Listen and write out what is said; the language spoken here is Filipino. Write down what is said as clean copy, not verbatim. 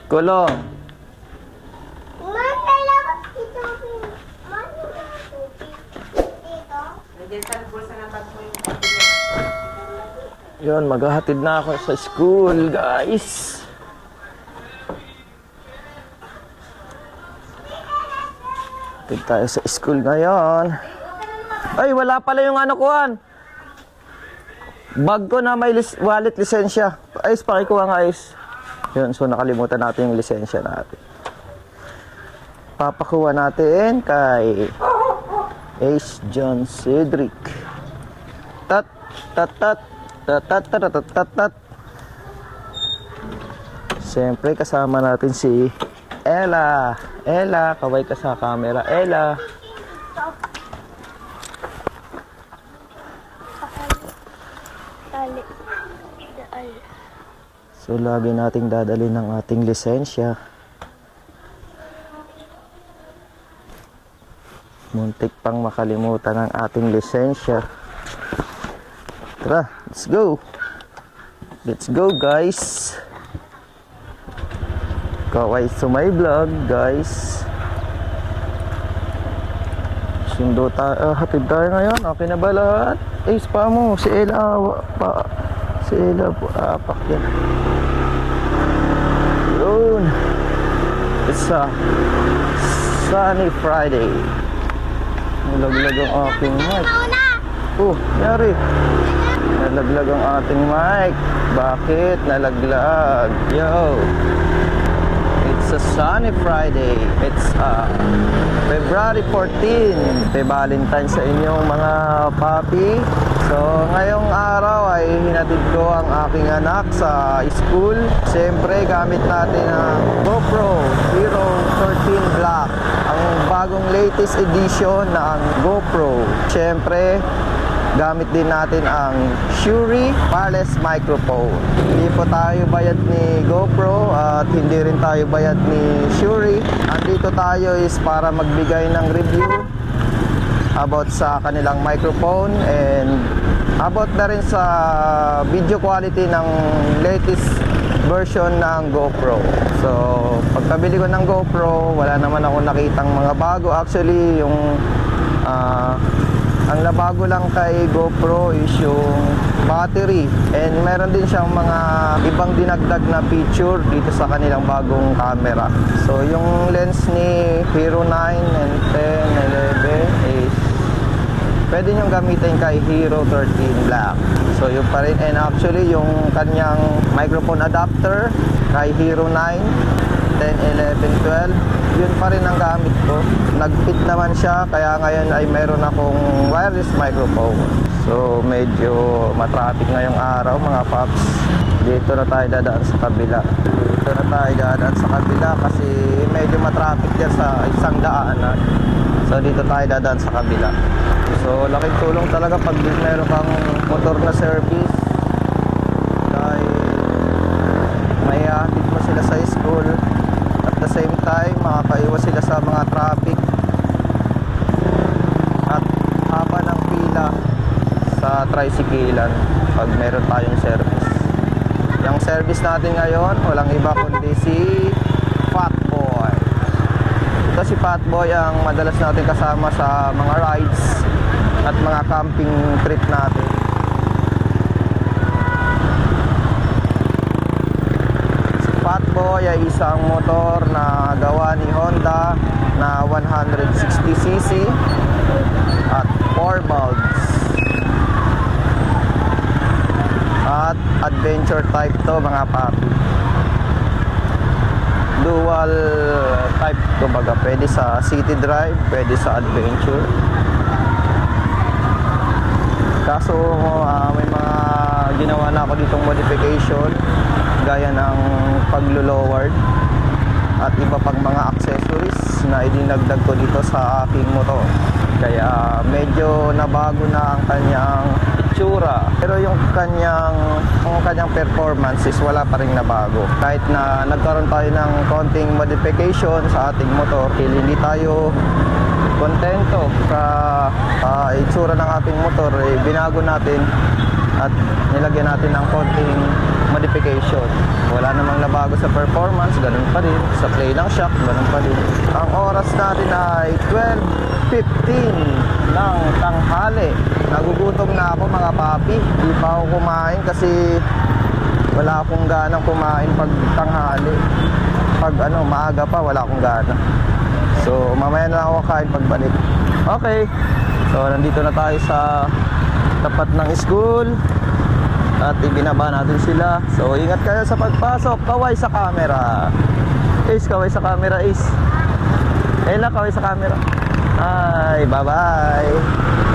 Kulong. Yun, maghahatid na ako sa school, guys. Hatid tayo sa school ngayon. Ay, wala pala yung ano kuhan. Bag ko na may wallet lisensya. Ayos, pakikuha nga ayos. Yun, so nakalimutan natin yung lisensya natin. Papakuha natin kay Ace John Cedric. Tat, tat, tat. Tat. Siyempre kasama natin si Ella. Ella, kaway ka sa camera. Ella. So lagi nating dadalhin ng ating lisensya. Muntik pang makalimutan ang ating lisensya. Tara, let's go. Let's go, guys. Kaway sa my vlog, guys. Sundo tayo, hatid tayo ngayon. Okay na ba lahat? Ace pa mo, si Ella pa. Si Ella po, apak yan. Yun. It's a sunny Friday. Nalaglag ang aking mic. Oh, yari. Nalaglag ang ating mic. Bakit nalaglag? Yo. It's a sunny Friday. It's February 14. Valentine sa inyong mga papi. So, ngayong araw ay hinatid ko ang aking anak sa school. Siyempre, gamit natin ang GoPro Hero 13 Black. Ang bagong latest edition ng GoPro. Siyempre, gamit din natin ang Shure wireless microphone. Hindi po tayo bayad ni GoPro at hindi rin tayo bayad ni Shure. Andito tayo is para magbigay ng review about sa kanilang microphone and about na rin sa video quality ng latest version ng GoPro. So, pagkabili ko ng GoPro, wala naman ako nakitang mga bago. Actually, yung ang nabago lang kay GoPro is yung battery, and meron din siyang mga ibang dinagdag na feature dito sa kanilang bagong camera. So yung lens ni Hero 9 and 10, 11 is pwede nyo gamitin kay Hero 13 Black. So yun pa rin, and actually yung kanyang microphone adapter kay Hero 9, 10, 11, 12, yun pa rin ang gamit ko. Nag-fit naman siya, kaya ngayon ay meron akong wireless microphone. So medyo matraffic ngayong araw mga paps. Dito na tayo dadaan sa kabila. Dito na tayo dadaan sa kabila kasi medyo matraffic dyan sa isang daanan. So dito tayo dadaan sa kabila. So laking tulong talaga pag meron kang motor na service. Dahil may hatid mo sila sa school. At the same time, makakaiwas sila sa mga traffic at haba ng pila sa tricyclean pag meron tayong service. Yung service natin ngayon, walang iba kundi si Fatboy. Ito si Fatboy ang madalas natin kasama sa mga rides at mga camping trip natin. Fatboy ay isang motor na gawa ni Honda na 160cc at 4 valves at adventure type to mga papi. Dual type kumbaga, pwede sa city drive, pwede sa adventure. Kaso may mga ginawa na ako ditong modification gaya ng paglo-lowered at iba pang mga accessories na idinagdag ko dito sa aking motor. Kaya medyo nabago na ang kanyang itsura. Pero yung kanyang performance is wala pa rin nabago. Kahit na nagkaroon tayo ng konting modification sa ating motor, hindi tayo kontento sa itsura ng ating motor. Binago natin at nilagyan natin ng konting modification. Wala namang nabago sa performance, ganun pa rin. Sa play ng shock, ganun pa rin. Ang oras natin ay 12:15 ng tanghali. Nagugutom na ako mga papi. Di pa ako kumain kasi wala akong ganang kumain pag tanghali. Pag maaga pa, wala akong gana. So, mamaya na ako kain pagbalik. Okay. So, nandito na tayo sa tapat ng school. At ibinaba natin sila. So, ingat kayo sa pagpasok. Kaway sa camera. Ace, kaway sa camera, Ace. Ella, kaway sa camera. Hi, bye-bye.